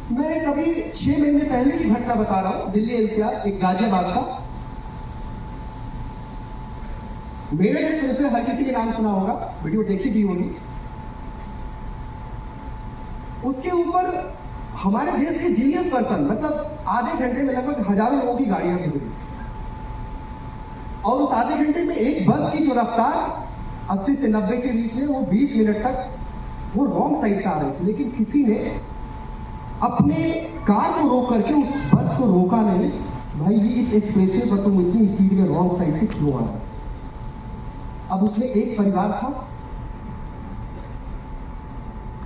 मैं कभी 6 महीने पहले की घटना बता रहा हूं, दिल्ली एनसीआर, एक गाजियाबाद का। मेरठ एक्सप्रेस में हर किसी के नाम सुना होगा, वीडियो देखी भी होगी। उसके ऊपर हमारे देश के जीनियस पर्सन, मतलब आधे घंटे में लगभग हजारों लोगों की गाड़ियां गुजरी, और उस आधे घंटे में एक बस की जो रफ्तार 80 से 90 के बीच में, वो 20 मिनट तक वो रॉन्ग साइड से आ रही थी। लेकिन किसी ने अपने कार को रोक करके उस बस को रोका नहीं। भाई ये इस एक्सप्रेसवे पर तुम इतनी स्पीड में रॉन्ग साइड से क्यों आ रहे हो? अब उसमें एक परिवार था,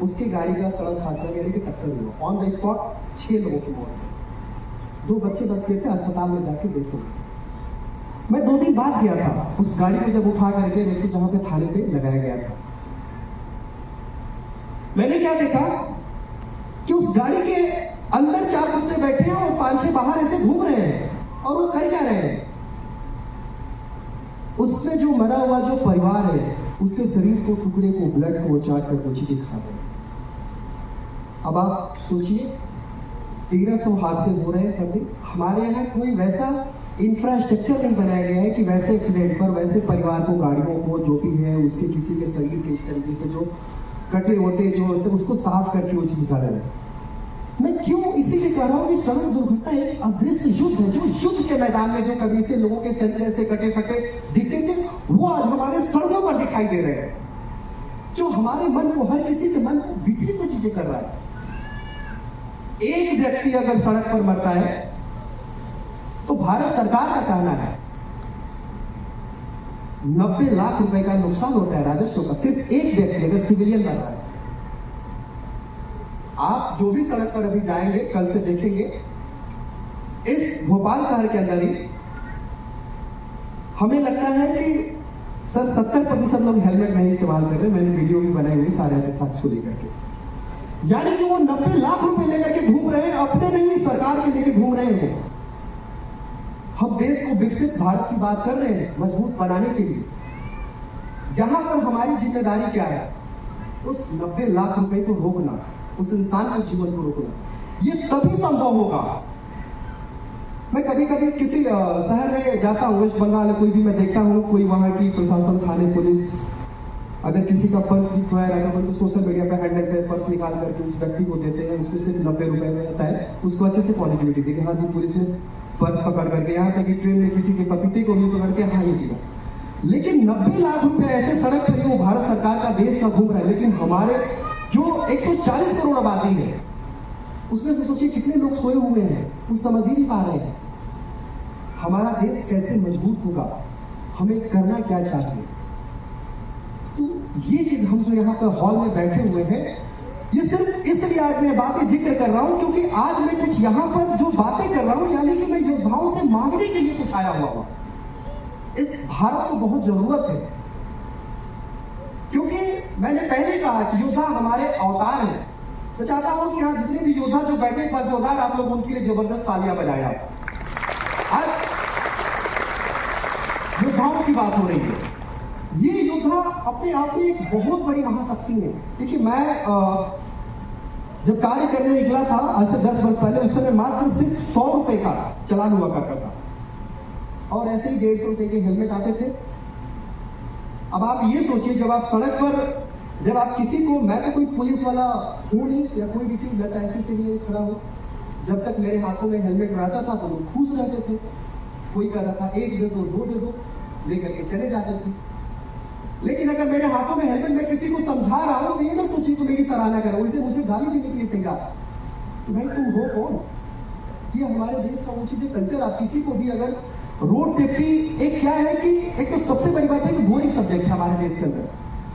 उसके गाड़ी का सड़क हादसा यानी कि टक्कर हुआ, ऑन द स्पॉट 6 लोगों की मौत हुई, 2 बच्चे बच गए थे, अस्पताल में जाके डेथ हो गई। मैं 2 दिन बाद गया था उस गाड़ी को जब उठा करके जैसे जहां पे थाने पे लगाया गया था। मैंने क्या देखा कि उस गाड़ी के अंदर 4 कुत्ते बैठे हैं और 5-6 बाहर ऐसे घूम रहे हैं, और वो कर क्या रहे हैं? उससे जो मरा हुआ जो परिवार है, उसके शरीर को, टुकड़े को, ब्लड को चाट कर वो चीजें खा रहे हैं। अब आप सोचिए, 1300 हादसे हो रहे हैं प्रति। हमारे यहाँ कोई वैसा इंफ्रास्ट्रक्चर नहीं बनाया गया है कि वैसे एक्सीडेंट पर वैसे परिवार को, गाड़ियों को, जो भी है उसके किसी के शरीर के इस तरीके से जो कटे वटे जो उसको साफ करके वो चीज निकाले रहे। मैं क्यों इसीलिए कह रहा हूं कि सड़क दुर्घटना एक अदृश्य युद्ध है। जो युद्ध के मैदान में जो कभी से लोगों के शरीर से कटे फटे दिखते थे, वो आज हमारे सड़कों पर दिखाई दे रहे हैं। जो हमारे मन को, हर किसी के मन को विचलित से चीजें कर रहा है। एक व्यक्ति अगर सड़क पर मरता है तो भारत सरकार का कहना है 90 लाख रुपए का नुकसान होता है राजस्व का, सिर्फ एक व्यक्ति अगर सिविलियन मर रहा है। आप जो भी सड़क पर अभी जाएंगे, कल से देखेंगे, इस भोपाल शहर के अंदर ही हमें लगता है कि सर 70% लोग हेलमेट नहीं इस्तेमाल कर रहे। मैंने वीडियो भी बनाई हुई सारे साक्ष्य को लेकर के, यानी कि वो 90 लाख रुपए लेकर के घूम रहे हैं, अपने नहीं सरकार के लेकर घूम रहे हैं। हम देश को विकसित भारत की बात कर रहे हैं, मजबूत बनाने के लिए। यहां पर हमारी जिम्मेदारी क्या है? उस 90 लाख रुपए को रोकना, उस इंसान के जीवन को रोकना। ये तभी संभव होगा। मैं कभी कभी किसी शहर में जाता हूँ, वेस्ट बंगाल, कोई भी मैं देखता हूँ, कोई वहां की प्रशासन, थाने, पुलिस, अगर किसी का पर्स भी खोया रहता है तो सोशल मीडिया पे हैंडल पे पर्स निकाल करके उस व्यक्ति को देते हैं, उसमें सिर्फ 90 रुपए में रहता है। उसको अच्छे से पॉजिटिविटी देखे, हाँ जी पुलिस ने पर्स पकड़ करके, यहाँ तक कि ट्रेन में किसी के पपीते को भी पकड़ के हाँ ये दिया। लेकिन 90 लाख रुपए ऐसे सड़क पर वो भारत सरकार का, देश का घूम रहा है। लेकिन हमारे जो 140 करोड़ आबादी है, उसमें से सोचिए कितने लोग सोए हुए हैं, वो समझ ही नहीं पा रहे हैं। हमारा देश कैसे मजबूत होगा, हमें करना क्या चाहिए? तो ये चीज हम जो यहाँ पर हॉल में बैठे हुए हैं, ये सिर्फ इसलिए आज मैं बातें जिक्र कर रहा हूं क्योंकि आज मैं कुछ यहाँ पर जो बातें कर रहा हूं, यानी कि मैं योद्धाओं से मांगने के लिए कुछ आया हुआ हूं। इस भारत को बहुत जरूरत है, क्योंकि मैंने पहले कहा कि योद्धा हमारे अवतार हैं। मैं चाहता हूं कि यहाँ जितने भी योद्धा जो बैठे, पर जोरदार आप लोग उनके लिए जबरदस्त तालियां बजाएं। आज योद्धाओं की बात हो रही है। ये योद्धा अपने आप में एक बहुत बड़ी महाशक्ति है। देखिए, मैं जब कार्य करने निकला था आज से 10 वर्ष पहले, उस समय मात्र सिर्फ 100 रुपए का चालान हुआ करता था, और ऐसे ही 150 रुपए के हेलमेट आते थे। अब आप ये सोचिए, जब आप सड़क पर, जब आप किसी को, मैं तो कोई पुलिस वाला हूं नहीं या कोई भी चीज, मैं तो ऐसे से लिए खड़ा हूं। जब तक मेरे हाथों में हेलमेट रहता था तो लोग खुश रहते थे। कोई कहता था 1 दे दो, 2 दे दो, लेकर के चले जाते थे। लेकिन अगर मेरे हाथों में हेलमेट, मैं किसी को समझा रहा हूं तो ये ना सोचिए तो मेरी सराहना करो, उल्टे मुझे गाली देने के लिए तैयार कि भाई तुम हो कौन? ये हमारे देश का वो चीजें कल्चर। आप किसी को भी अगर रोड सेफ्टी, एक क्या है कि एक तो सबसे बड़ी बात है कि बोरिंग सब्जेक्ट है हमारे देश के अंदर।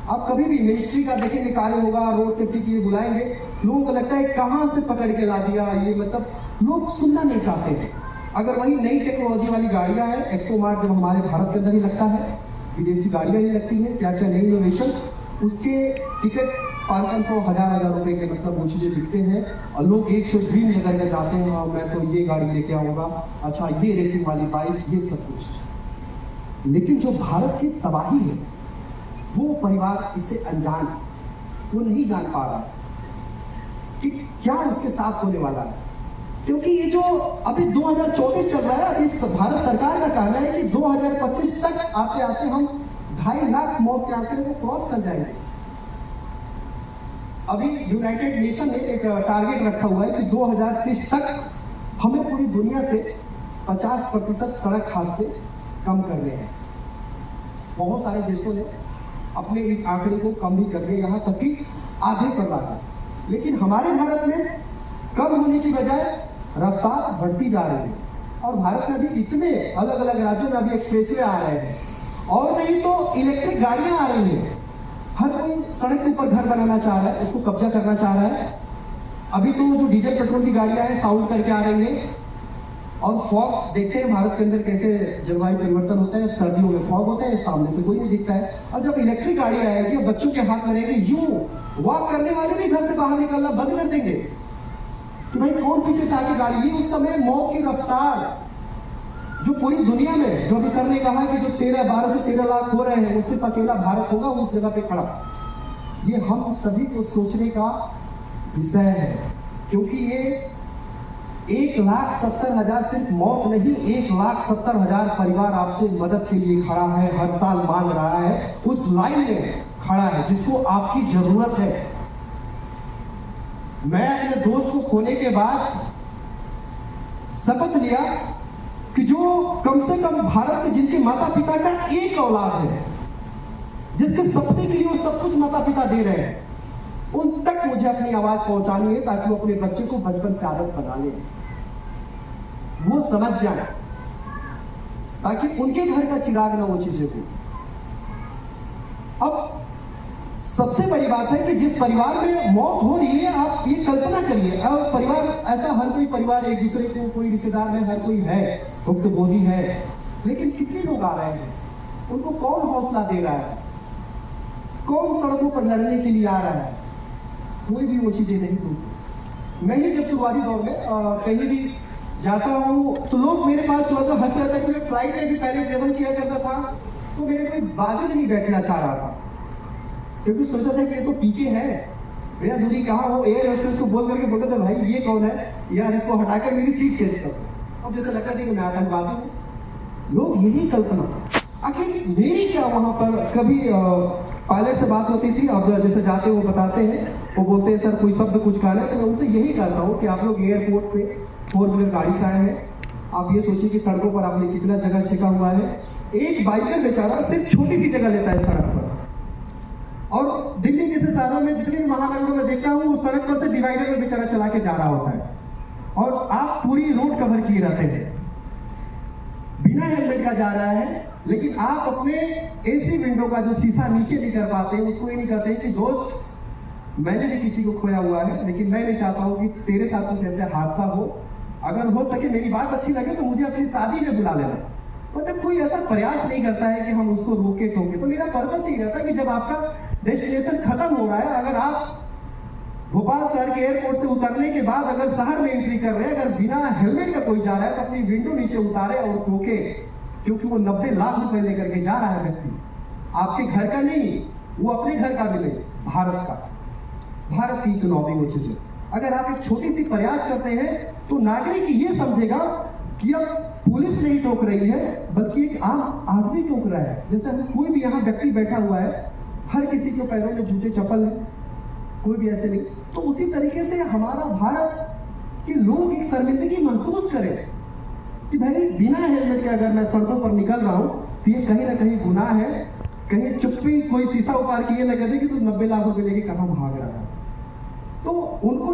आप कभी भी मिनिस्ट्री का देखेंगे कार्य होगा, रोड सेफ्टी के लिए बुलाएंगे, लोगों को लगता है कहां से पकड़ के ला दिया, ये मतलब लोग सुनना नहीं चाहते हैं। अगर वही नई टेक्नोलॉजी वाली गाड़ियां हैं, एक्सपो मार्ट जब हमारे भारत के अंदर ही लगता है, विदेशी गाड़ियां ही लगती हैं, क्या क्या नई इनोवेशन, उसके टिकट 500, 1000 रुपए के मतलब वो चीजें बिकते हैं, और लोग एक से ड्रीम लेकर के जाते हैं, हाँ मैं तो ये गाड़ी लेके आऊंगा, अच्छा ये रेसिंग वाली बाइक, ये सब कुछ। लेकिन जो भारत की तबाही है, वो परिवार इससे अनजान है, वो नहीं जान पा रहा है। कि क्या उसके साथ होने वाला है। क्योंकि ये जो अभी 2024 चल रहा है, अभी भारत सरकार का कहना है कि 2025 तक आते आते हम 2.5 लाख मौत के आंकड़े को क्रॉस कर जाएंगे। अभी यूनाइटेड नेशन ने एक टारगेट रखा हुआ है कि 2030 तक हमें पूरी दुनिया से 50% सड़क हादसे कम करने हैं। बहुत सारे देशों ने अपने इस आंकड़े को कम भी कर दिया, यहाँ तक कि आधे कर रहा। लेकिन हमारे भारत में कम होने की बजाय रफ्तार बढ़ती जा रही है। और भारत में अभी इतने अलग अलग राज्यों में अभी एक्सप्रेसवे आ रहे हैं, और नहीं तो इलेक्ट्रिक गाड़ियां आ रही हैं। हर कोई सड़क के ऊपर घर बनाना चाह रहा है, उसको कब्जा करना चाह रहा है। अभी तो जो डीजल पेट्रोल की गाड़ियां हैं साउंड करके आ रही हैं। और फॉग देखते हैं भारत के अंदर कैसे जलवायु परिवर्तन होता है। सर्दियों में फॉग होता है, सामने से कोई नहीं दिखता है। और जब इलेक्ट्रिक गाड़ी आएगी और बच्चों के हाथ में रहेगी, यूं वॉक करने वाले भी घर से बाहर निकलना बंद कर देंगे कि भाई कौन पीछे से आगे गाड़ी। ये उस समय मौत की रफ्तार जो पूरी दुनिया में, जो अभी सर ने कहा कि जो 12 से 13 लाख हो रहे हैं, उससे अकेला भारत होगा उस जगह पे खड़ा। ये हम सभी को सोचने का विषय है, क्योंकि ये 1,70,000 सिर्फ मौत नहीं, 1,70,000 परिवार आपसे मदद के लिए खड़ा है, हर साल मांग रहा है, उस लाइन में खड़ा है जिसको आपकी जरूरत है। मैं अपने दोस्त को खोने के बाद शपथ लिया कि जो कम से कम भारत के जिनके माता पिता का एक औलाद है, जिसके सपने के लिए वो सब कुछ माता पिता दे रहे हैं, उन तक मुझे अपनी आवाज पहुंचानी है, ताकि वो अपने बच्चे को बचपन से आदत बना ले, वो समझ जाए, ताकि उनके घर का चिराग ना वो चीजें हो। अब सबसे बड़ी बात है कि जिस परिवार में मौत हो रही है, आप ये कल्पना करिए। अब परिवार ऐसा, हर कोई परिवार एक दूसरे को, कोई रिश्तेदार में हर कोई है, भुक्त बोधी है, लेकिन कितने लोग आ रहे हैं, उनको कौन हौसला दे रहा है, कौन सड़कों पर लड़ने के लिए आ रहा है? कोई भी वो चीजें नहीं होती। मैं ही जब शुरुआती दौर में कहीं भी जाता हूँ तो लोग मेरे पास तो हंस रहे थे कि मैं फ्लाइट में भी पहले ट्रेवल किया करता था, तो मेरे कोई बाजू में नहीं बैठना चाह रहा था, क्योंकि सोचता था कि ये तो पीके है, भैया दूरी कहाँ हो। एयर होस्टेस को बोल करके बोलते थे, भाई ये कौन है यार, इसको हटाकर मेरी सीट चेंज कर दो। अब जैसे लगता था कि मैं आतंकवादी हूँ। लोग यही कल्पना, आखिर मेरी क्या वहां पर कभी पायलट से बात होती थी। अब जैसे जाते वो बताते हैं, वो बोलते हैं सर कोई शब्द कुछ कहना है, तो मैं उनसे यही कहता हूँ कि आप लोग एयरपोर्ट पे 4 व्हीलर गाड़ी से आए हैं, आप ये सोचिए कि सड़कों पर आपने कितना जगह छेका हुआ है। एक बाइकर बेचारा सिर्फ छोटी सी जगह लेता है सड़क पर, और दिल्ली जैसे शहरों में, जितने भी महानगरों में देखता हूँ, उस सड़क पर से डिवाइडर में बेचारा चला के जा रहा होता है, और आप पूरी रोड कवर किए रहते हैं, बिना हेलमेट का जा रहा है। लेकिन आप अपने एसी विंडो का जो शीशा नीचे नहीं कर पाते, उसको ये नहीं कहते कि दोस्त मैंने भी किसी को खोया हुआ है, लेकिन मैं नहीं चाहता हूं कि तेरे साथ कुछ ऐसे हादसा हो। अगर हो सके, मेरी बात अच्छी लगे तो मुझे अपनी शादी में बुला लेना। मतलब कोई ऐसा प्रयास नहीं करता है कि हम उसको रोके टोके। तो मेरा पर्पस यही रहता है कि जब आपका डेस्टिनेशन खत्म हो रहा है, अगर आप भोपाल शहर के एयरपोर्ट से उतरने के बाद अगर शहर में एंट्री कर रहे हैं, अगर बिना हेलमेट का कोई जा रहा है, तो अपनी विंडो नीचे उतारे और टोके, क्योंकि वो 90 लाख रुपए लेकर के जा रहा है व्यक्ति, आपके घर का नहीं, वो अपने घर का भी नहीं, भारत का, भारत की इकोनॉमी वो चीजें। अगर आप एक छोटी सी प्रयास करते हैं तो नागरिक ये समझेगा कि अब पुलिस नहीं टोक रही है, बल्कि एक आम आदमी टोक रहा है। जैसे कोई भी यहाँ व्यक्ति बैठा हुआ है, हर किसी के पैरों में जूते चप्पल है, कोई भी ऐसे नहीं। तो उसी तरीके से हमारा भारत के लोग एक शर्मिंदगी महसूस करें कि भाई बिना हेलमेट के अगर मैं सड़कों पर निकल रहा हूं तो ये कहीं ना कहीं गुनाह है। कहीं चुप्पी कोई शीशा उतार के ये लगा दे कि तू 90 लाख रुपए लेके कहां भाग रहा है। तो उनको